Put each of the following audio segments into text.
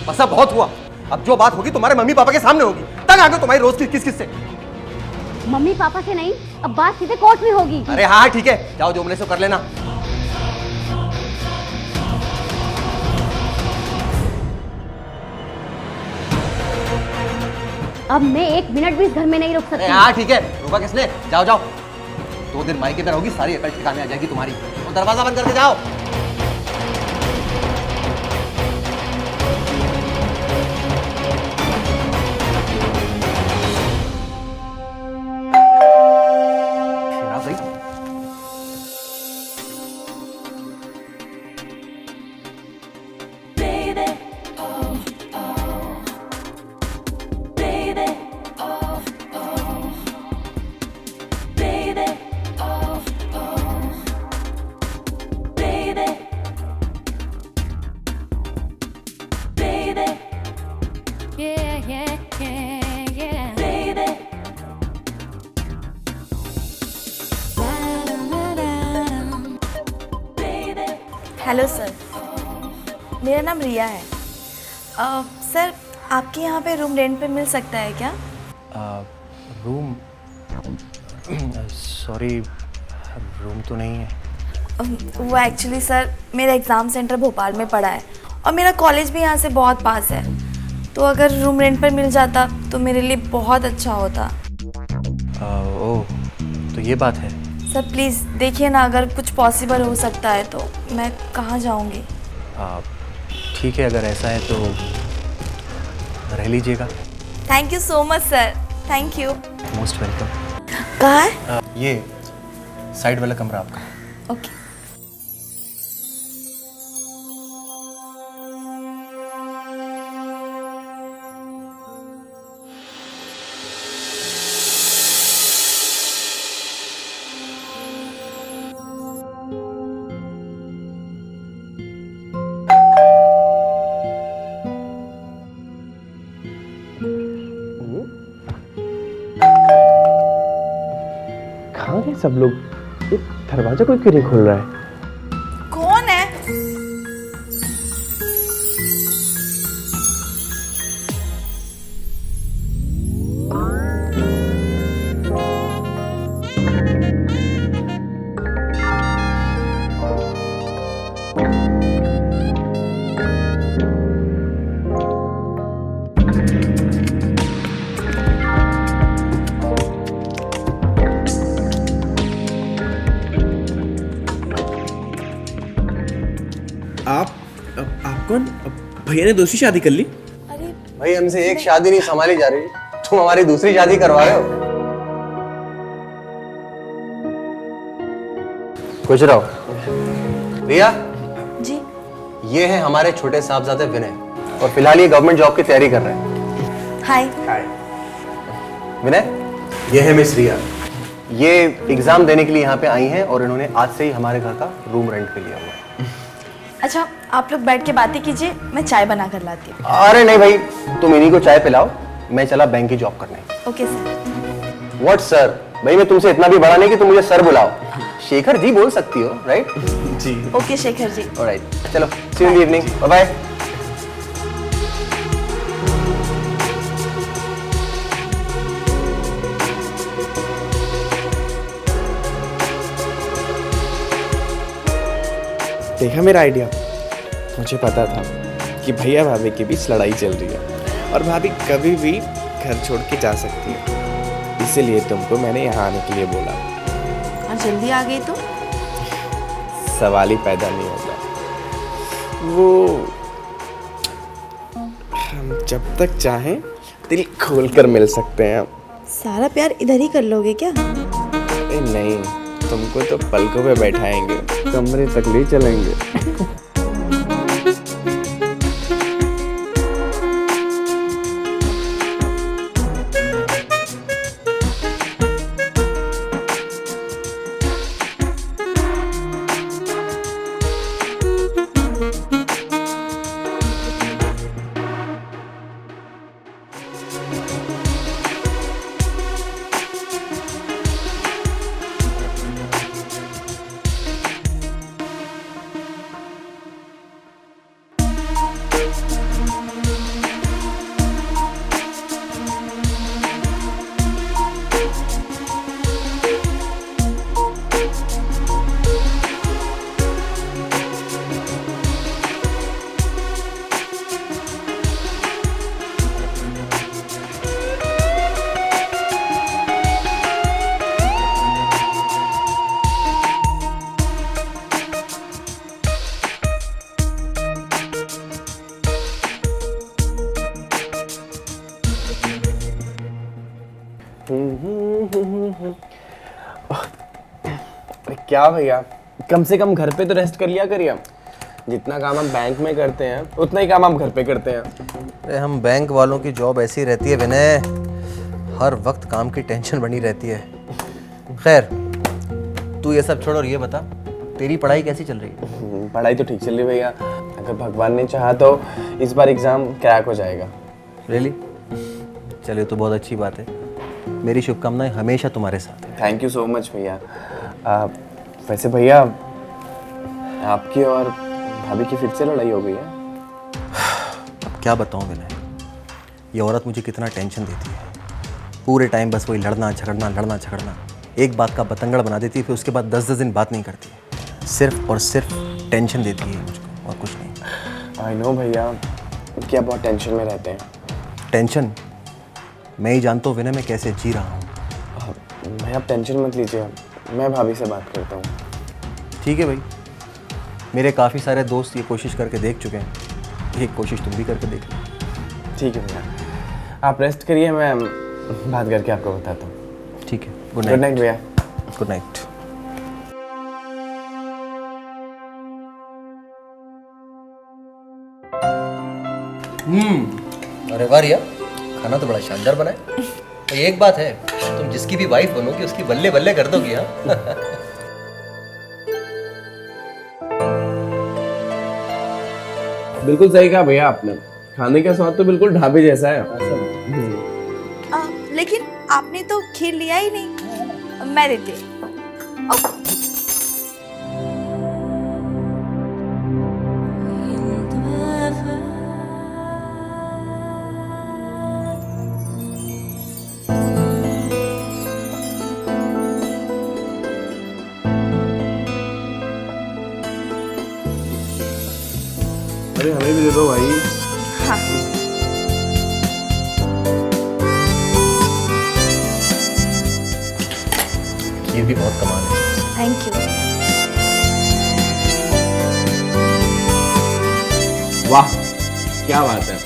बस अब बहुत हुआ। अब जो बात होगी तुम्हारे मम्मी पापा के सामने होगी। तंग आ गए तुम्हारी रोज की किस से। मम्मी पापा से नहीं, अब बात सीधे कोर्ट में होगी। अरे हाँ ठीक है, जाओ जो बोले सो कर लेना। अब मैं 1 मिनट भी इस घर में नहीं रुक सकती। हाँ ठीक है, रुका किसने? जाओ जाओ, 2 दिन माई के अंदर होगी, सारी अकल ठिकाने आ जाएगी तुम्हारी। तो दरवाजा बंद करके जाओ। हेलो सर, मेरा नाम रिया है। सर आपके यहाँ पे रूम रेंट पे मिल सकता है क्या? रूम? सॉरी, रूम तो नहीं है। वो एक्चुअली सर मेरा एग्ज़ाम सेंटर भोपाल में पड़ा है और मेरा कॉलेज भी यहाँ से बहुत पास है, तो अगर रूम रेंट पर मिल जाता तो मेरे लिए बहुत अच्छा होता। ओह, तो ये बात है। सर प्लीज़ देखिए ना, अगर कुछ पॉसिबल हो सकता है तो। मैं कहाँ जाऊँगी? ठीक है, अगर ऐसा है तो रह लीजिएगा। Thank you so much sir, thank you. Most welcome. कहाँ है? ये साइड वाला कमरा आपका। ओके। कहाँ गए सब लोग? ये दरवाजा कोई क्यों नहीं खोल रहा है? कौन है? आप कौन? भैया ने दूसरी शादी कर ली? अरे भाई हमसे एक शादी नहीं संभाली जा रही, तुम हमारी दूसरी शादी करवा रहे हो। कुछ रहो। रिया जी। ये है हमारे छोटे साहबजादे विनय, और फिलहाल ये गवर्नमेंट जॉब की तैयारी कर रहे हैं। हाय। विनय, ये है मिस रिया। ये एग्जाम देने के लिए यहाँ पे आई हैं और इन्होंने आज से ही हमारे घर का रूम रेंट पे लिया हुआ है। अच्छा आप लोग बैठ के बातें कीजिए, मैं चाय बना कर लाती हूँ। अरे नहीं भाई, तुम इन्हीं को चाय पिलाओ, मैं चला बैंक की जॉब करने। Okay sir. What sir? भाई मैं तुमसे इतना भी बड़ा नहीं कि तुम मुझे सर बुलाओ। शेखर जी बोल सकती हो, राइट? जी। ओके शेखर जी। ऑलराइट, चलो see you in the evening, bye bye. देखा मेरा आइडिया? मुझे पता था कि भैया भाभी के बीच लड़ाई चल रही है और भाभी कभी भी घर छोड़ के जा सकती है, इसीलिए तुमको मैंने यहाँ आने के लिए बोला। और जल्दी आ गई तो? सवाल ही पैदा नहीं होता। वो हम जब तक चाहें दिल खोल कर मिल सकते हैं। सारा प्यार इधर ही कर लोगे क्या? अरे नहीं, तुमको तो पलकों पे बैठाएंगे, कमरे तक ले चलेंगे। अरे क्या भैया, कम से कम घर पे तो रेस्ट कर लिया करिए। जितना काम हम बैंक में करते हैं उतना ही काम हम घर पे करते हैं। अरे हम बैंक वालों की जॉब ऐसी रहती है विनय, हर वक्त काम की टेंशन बनी रहती है। खैर तू ये सब छोड़ और ये बता, तेरी पढ़ाई कैसी चल रही है? पढ़ाई तो ठीक चल रही है भैया। अगर भगवान ने चाहा तो इस बार एग्जाम क्रैक हो जाएगा। रियली? चलिए तो बहुत अच्छी बात है। मेरी शुभकामनाएं हमेशा तुम्हारे साथ हैं। थैंक यू सो मच भैया। वैसे भैया, आपकी और भाभी की फिर से लड़ाई हो गई है? अब क्या बताऊं विनय, ये औरत मुझे कितना टेंशन देती है। पूरे टाइम बस वही लड़ना झगड़ना, एक बात का बतंगड़ बना देती है, फिर उसके बाद 10-10 दिन बात नहीं करती है। सिर्फ और सिर्फ टेंशन देती है मुझको और कुछ नहीं। आई नो भैया, क्या बहुत टेंशन में रहते हैं। टेंशन? मैं ही जानता हूँ विनय मैं कैसे जी रहा हूँ। भैया आप टेंशन मत लीजिए, मैं भाभी से बात करता हूँ। ठीक है भाई, मेरे काफ़ी सारे दोस्त ये कोशिश करके देख चुके हैं, एक कोशिश तुम भी करके देख लो। ठीक है भैया, आप रेस्ट करिए, मैं बात करके आपको बताता हूँ। ठीक है, गुड नाइट भैया। Good night. अरे वाह रिया, खाना तो बड़ा शानदार बना है। तो एक बात है, तुम जिसकी भी वाइफ बनोगी उसकी बल्ले बल्ले कर दोगी। हाँ बिल्कुल सही कहा भैया आपने, खाने का स्वाद तो बिल्कुल ढाबे जैसा है। लेकिन आपने तो खीर लिया ही नहीं, मैं देती हूँ। अरे हमें भी दे दो भाई। हाँ। ये भी बहुत कमाल है। Thank you. वाह क्या बात है।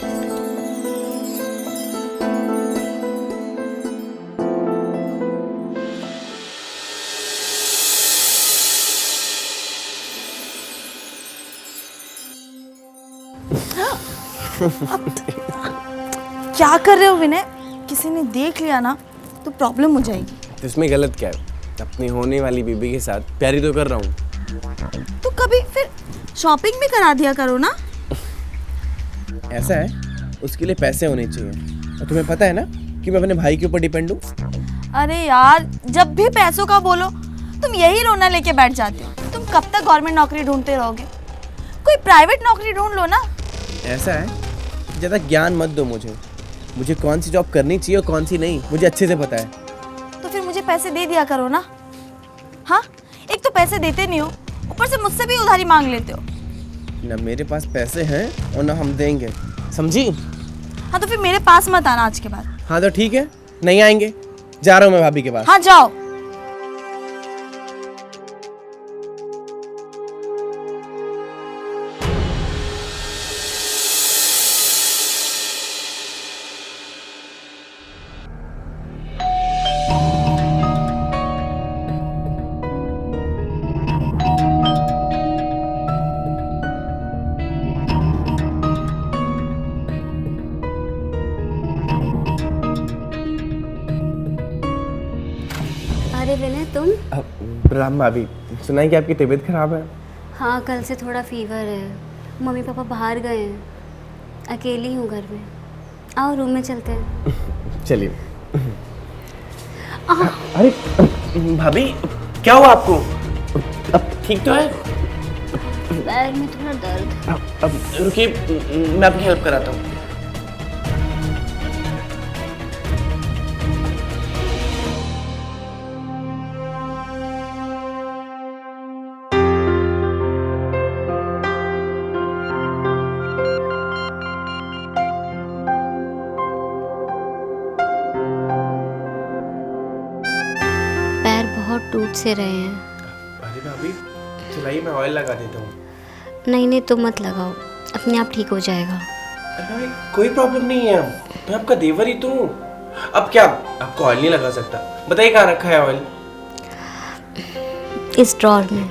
क्या कर रहे हो विनय? किसी ने देख लिया ना तो प्रॉब्लम हो जाएगी। तो इसमें गलत क्या है? अपनी होने वाली बीबी के साथ प्यारी तो कर रहा हूँ। तो कभी फिर शॉपिंग भी करा दिया करो ना। ऐसा है, उसके लिए पैसे होने चाहिए, और तुम्हें पता है ना कि मैं अपने भाई के ऊपर डिपेंड हूँ। अरे यार, जब भी पैसों का बोलो तुम यही रोना लेके बैठ जाते हो। तुम कब तक गवर्नमेंट नौकरी ढूंढते रहोगे? कोई प्राइवेट नौकरी ढूंढ लो ना। ऐसा है, ज़्यादा ज्ञान मत दो मुझे कौन सी जॉब करनी चाहिए और कौन सी नहीं, मुझे अच्छे से पता है। तो फिर मुझे पैसे दे दिया करो ना। हाँ, एक तो पैसे देते नहीं हो, ऊपर से मुझसे भी उधारी मांग लेते हो। ना मेरे पास पैसे हैं और ना हम देंगे, समझी? हाँ तो फिर मेरे पास मत आना आज के बाद। हाँ तो ठीक है, नहीं आएंगे, जा रहा हूँ मैं भाभी के पास। हाँ जाओ। अरे विनय तुम? राम भाभी, सुना है कि आपकी तबीयत खराब है? हाँ, कल से थोड़ा फीवर है। मम्मी पापा बाहर गए हैं, अकेली हूँ घर में। आओ रूम में चलते हैं। चलिए। अरे भाभी, क्या हुआ आपको? अब ठीक तो है? पैर में थोड़ा दर्द। अब रुकिए, मैं आपकी हेल्प कराता हूँ। पैर बहुत टूट से रहे हैं। अरे भाभी, चलाइए, मैं ऑयल लगा देता हूँ। नहीं नहीं, तुम मत लगाओ, अपने आप ठीक हो जाएगा। अरे भाई, कोई प्रॉब्लम नहीं है, मैं आपका देवर ही तो हूँ। अब क्या, आपको ऑयल नहीं लगा सकता? बताइए कहाँ रखा है ऑयल? इस ड्रॉर में।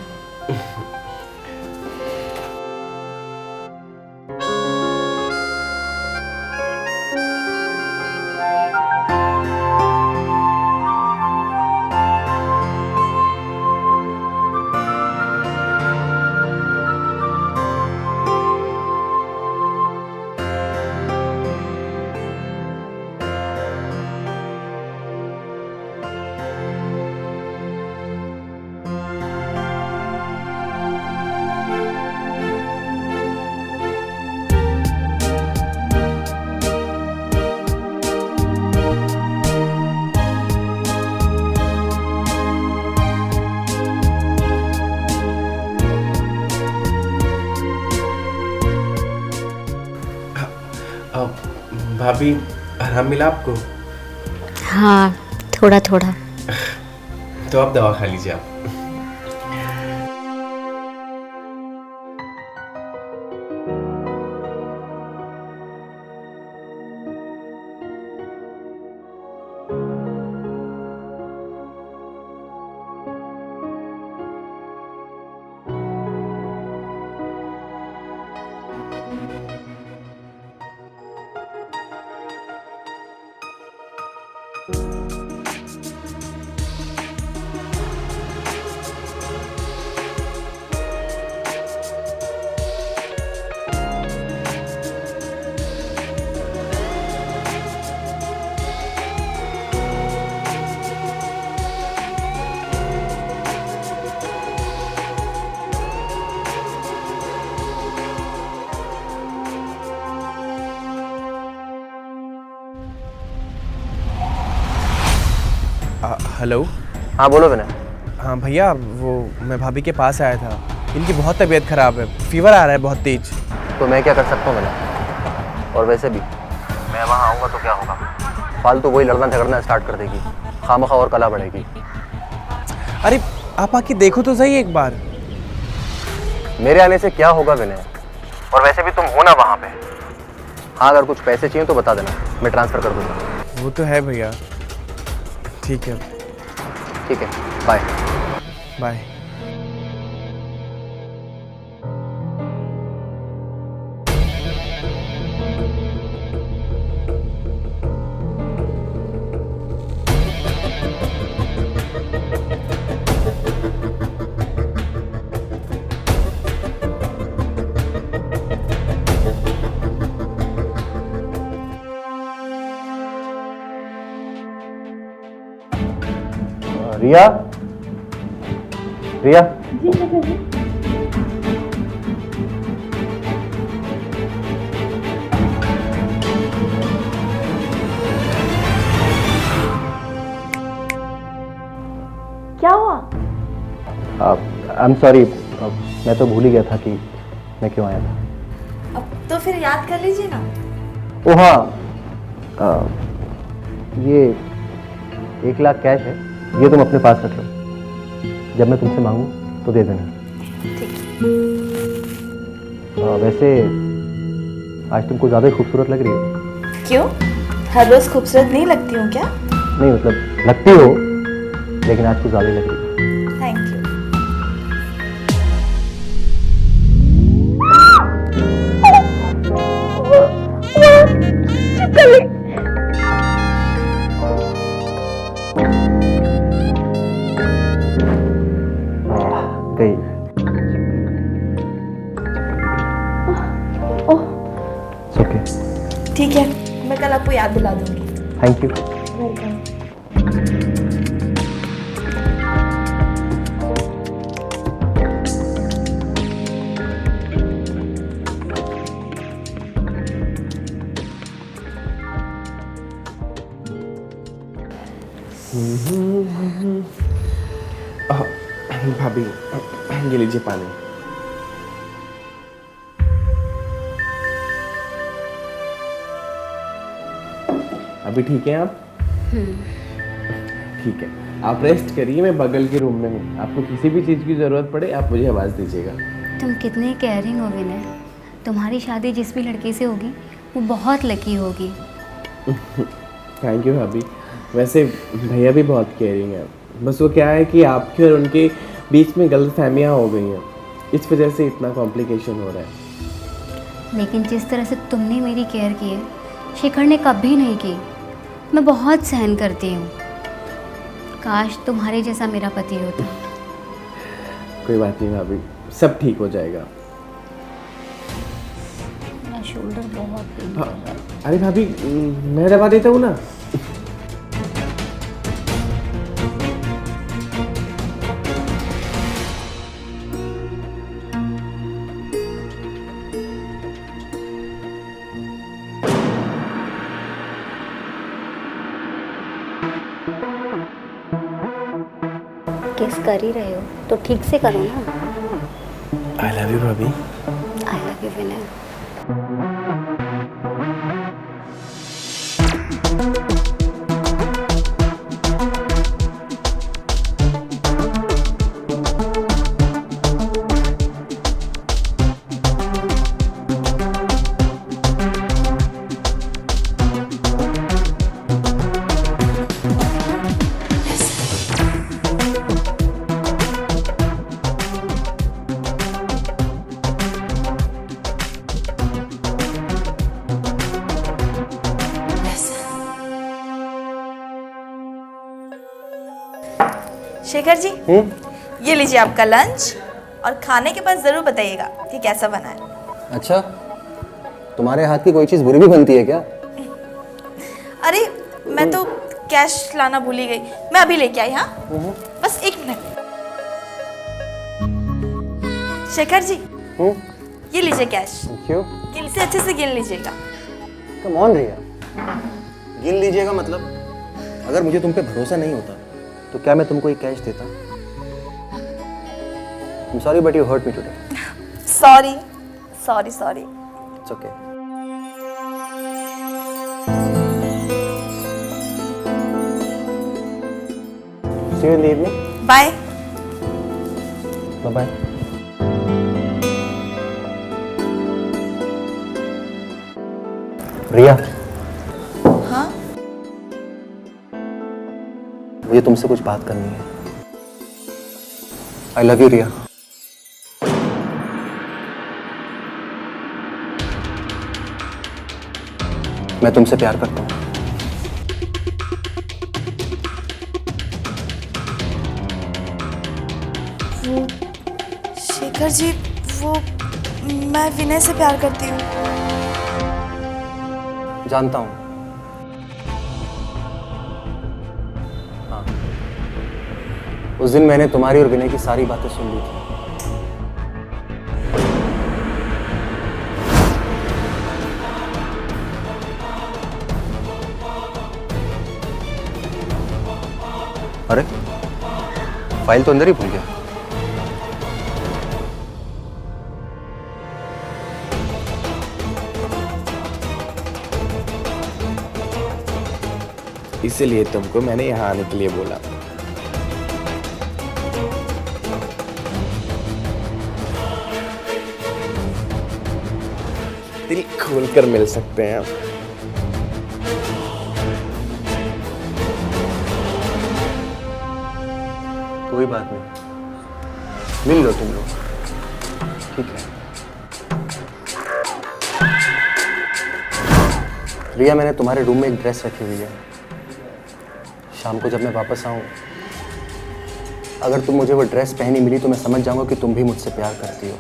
भाभी, आराम मिला आपको? हाँ, थोड़ा थोड़ा। तो आप दवा खा लीजिए आप। हेलो। हाँ बोलो विनय। हाँ भैया, वो मैं भाभी के पास आया था। इनकी बहुत तबीयत ख़राब है, फीवर आ रहा है बहुत तेज। तो मैं क्या कर सकता हूँ विनय? और वैसे भी मैं वहाँ आऊँगा तो क्या होगा? फालतू वही लड़ना झगड़ना स्टार्ट कर देगी, खामखा और कला बढ़ेगी। अरे आप आके देखो तो सही एक बार। मेरे आने से क्या होगा विनय? और वैसे भी तुम हो ना वहाँ पे। हाँ, अगर कुछ पैसे चाहिए तो बता देना, मैं ट्रांसफ़र कर दूँगा। वो तो है भैया। ठीक है। ठीक है, बाय बाय। रिया, रिया। क्या हुआ? आई एम सॉरी, मैं तो भूल ही गया था कि मैं क्यों आया था। अब तो फिर याद कर लीजिए ना। ओ हाँ, ये 1 लाख कैश है, ये तुम अपने पास रख लो। जब मैं तुमसे मांगूं तो दे देना। वैसे आज तुमको ज़्यादा ही खूबसूरत लग रही हो। क्यों? हर रोज खूबसूरत नहीं लगती हूँ क्या? नहीं मतलब लगती हो, लेकिन आज कुछ ज़्यादा ही लग रही हो। Thank you. गई। ओके, ठीक है, मैं कल आपको याद दिला दूंगी। Thank you. वेलकम। भाभी, ये लीजिए पानी। अभी ठीक है आप? ठीक है, आप रेस्ट करिए, मैं बगल के रूम में हूँ। आपको किसी भी चीज़ की ज़रूरत पड़े आप मुझे आवाज़ दीजिएगा। तुम कितने केयरिंग हो विनय। तुम्हारी शादी जिस भी लड़के से होगी वो बहुत लकी होगी। थैंक यू भाभी। वैसे भैया भी बहुत केयरिंग है, बस वो क्या है कि आपके और उनके बीच में गलतफहमियां हो गई हैं, इस वजह से इतना कॉम्प्लिकेशन हो रहा है। लेकिन जिस तरह से तुमने मेरी केयर की है शेखर ने कभी नहीं की। मैं बहुत सहन करती हूँ। काश तुम्हारे जैसा मेरा पति होता। कोई बात नहीं भाभी, सब ठीक हो जाएगा। मेरा शोल्डर बहुत पेन कर रहा है। अरे भाभी मैं दबा देता हूँ ना। किस कर ही रहे हो तो ठीक से करो ना। आई लव यू भाभी। आई लव यू विनय। शेखर जी, ये लीजिए आपका लंच, और खाने के बाद ज़रूर बताइएगा कि कैसा बना है। अच्छा, तुम्हारे हाथ की कोई चीज़ बुरी भी बनती है क्या? अरे मैं तो कैश लाना भूल ही गई, मैं अभी लेके आई। हाँ बस 1 मिनट। शेखर जी, ये लीजिए कैश। क्यों? गिन से अच्छे से गिन लीजिएगा। कम ऑन रिया, गिन लीजिएगा मतलब? अगर मुझे तुम पे भरोसा नहीं होता तो क्या मैं तुमको ये कैश देता? I'm sorry but you hurt me today. Sorry sorry sorry. It's okay. See you in the evening. Bye. Bye bye. Riya, हाँ मुझे तुमसे कुछ बात करनी है। I love you रिया। मैं तुमसे प्यार करता हूँ। वो शेखर जी, वो मैं विनय से प्यार करती हूँ। जानता हूँ। हाँ, उस दिन मैंने तुम्हारी और विनय की सारी बातें सुन ली थी। अरे, फाइल तो अंदर ही भूल गया। इसीलिए तुमको मैंने यहाँ आने के लिए बोला। दिल खोलकर मिल सकते हैं आप। कोई बात नहीं, मिल लो तुम लोग, ठीक है। रिया, मैंने तुम्हारे रूम में एक ड्रेस रखी हुई है। शाम को जब मैं वापस आऊँ, अगर तुम मुझे वो ड्रेस पहनी मिली तो मैं समझ जाऊंगा कि तुम भी मुझसे प्यार करती हो,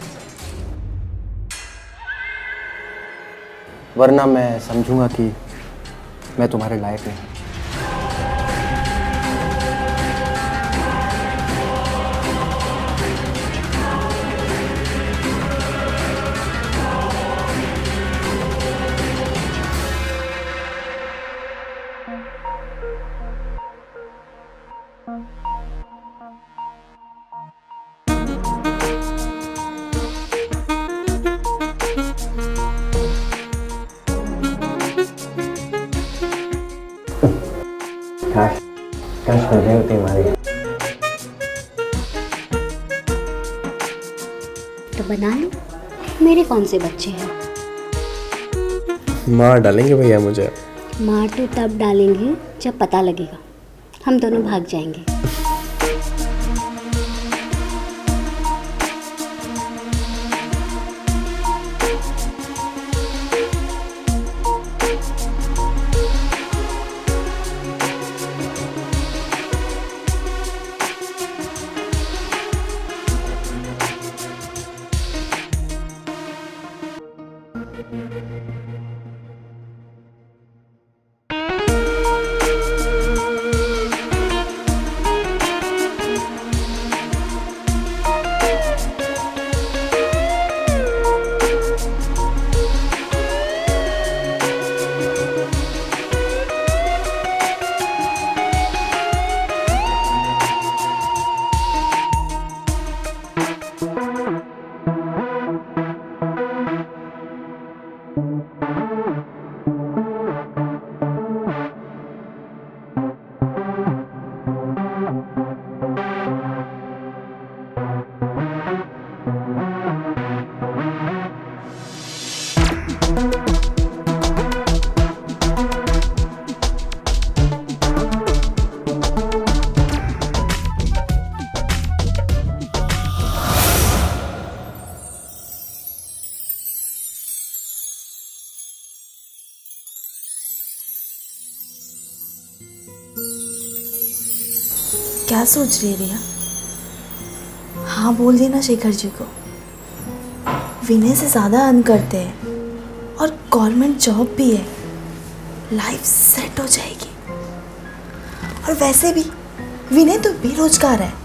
वरना मैं समझूंगा कि मैं तुम्हारे लायक नहीं। काश मुझे होती हमारी। तो बना लो, मेरे कौन से बच्चे हैं। मार डालेंगे भैया मुझे। मार तो तब डालेंगे जब पता लगेगा, हम दोनों भाग जाएंगे। क्या सोच रही है रिया? हाँ बोल देना शेखर जी को। विनय से ज़्यादा अर्न करते हैं और गवर्नमेंट जॉब भी है, लाइफ सेट हो जाएगी। और वैसे भी विनय तो बेरोजगार है।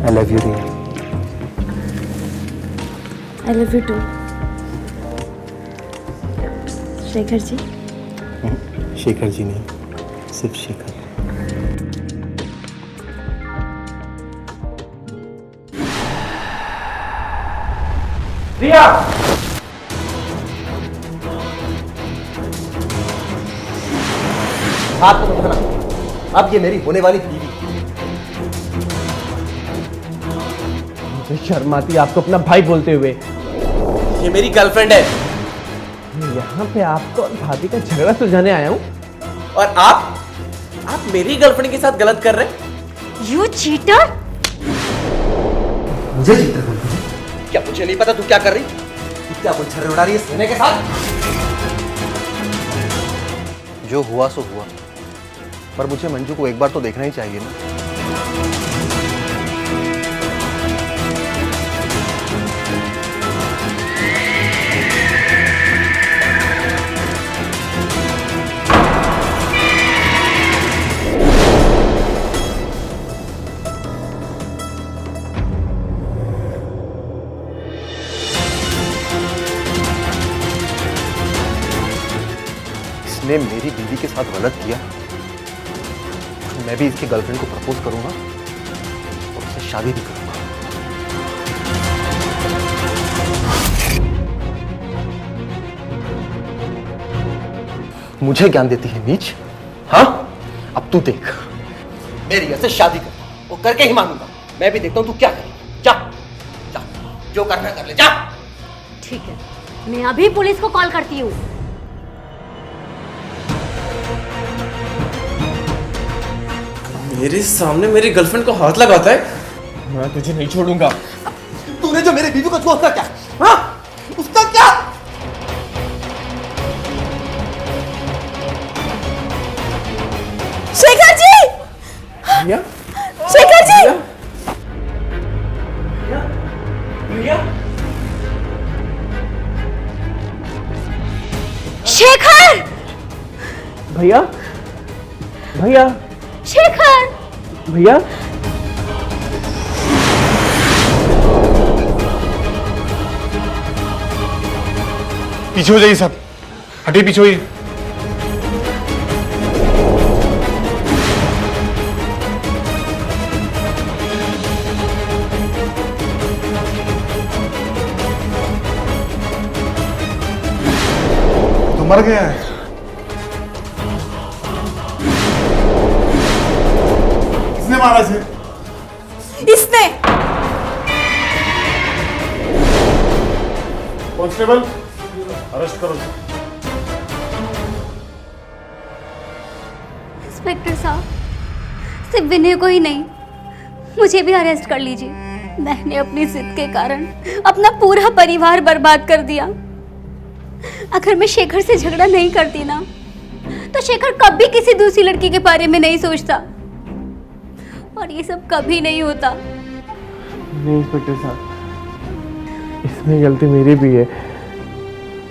I love you, Riya. I love you too। Shekhar ji. Shekhar ji नहीं, सिर्फ शेखर। रिया! हाथ तो रखना। अब ये मेरी होने वाली बीवी। मुझे शर्म आती है आपको अपना भाई बोलते हुए। ये मेरी गर्लफ्रेंड है। यहाँ पे आपको और भाभी का झगड़ा सुलझाने आया हूँ और आप मेरी गर्लफ्रेंड के साथ गलत कर रहे हैं। You cheater! मुझे चीटर बोल रही है? क्या मुझे नहीं पता तू क्या कर रही? तू क्या छर्रे उड़ा रही है सोने के साथ? जो हुआ सो हुआ, पर मुझे मंजू को एक बार तो देखना ही चाहिए ना। इसने मेरी बीवी के साथ गलत किया, मैं भी इसकी गर्लफ्रेंड को प्रपोज करूंगा और उससे शादी भी करूंगा। मुझे ज्ञान देती है नीच। हाँ, अब तू देख, मेरी ऐसे शादी कर, वो करके ही मानूंगा। मैं भी देखता हूं तू क्या करेगी। जा जा, जो करना कर ले, जा। ठीक है, मैं अभी पुलिस को कॉल करती हूँ। मेरे सामने मेरी गर्लफ्रेंड को हाथ लगाता है, मैं तुझे नहीं छोड़ूंगा। तूने जो मेरी बीवी को छुआ उसका क्या? हाँ, उसका क्या? शेखर जी! रिया? शेखर जी! रिया? शेखर! भैया भैया शेखर! भैया पीछे हो जाइए सब, हटिए पीछे होइए। तो मर गया है। किसने मारा इसे? इसने। कांस्टेबल, अरेस्ट करो। इंस्पेक्टर साहब, सिर्फ विनय को ही नहीं, मुझे भी अरेस्ट कर लीजिए। मैंने अपनी जिद के कारण अपना पूरा परिवार बर्बाद कर दिया। अगर मैं शेखर से झगड़ा नहीं करती ना, तो शेखर कभी किसी दूसरी लड़की के बारे में नहीं सोचता और ये सब कभी नहीं होता। नहीं इंस्पेक्टर साहब, इसमें गलती मेरी भी है।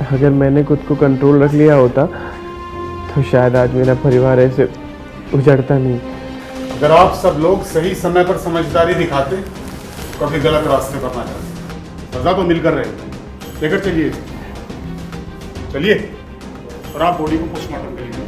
अगर मैंने खुद को कंट्रोल रख लिया होता तो शायद आज मेरा परिवार ऐसे उजड़ता नहीं। अगर आप सब लोग सही समय पर समझदारी दिखाते, कभी गलत रास्ते पर ना जाते। सजा तो मिलकर रहेगी। लेकर चलिए, चलिए। और आप बॉडी को पोस्टमार्टम करिए।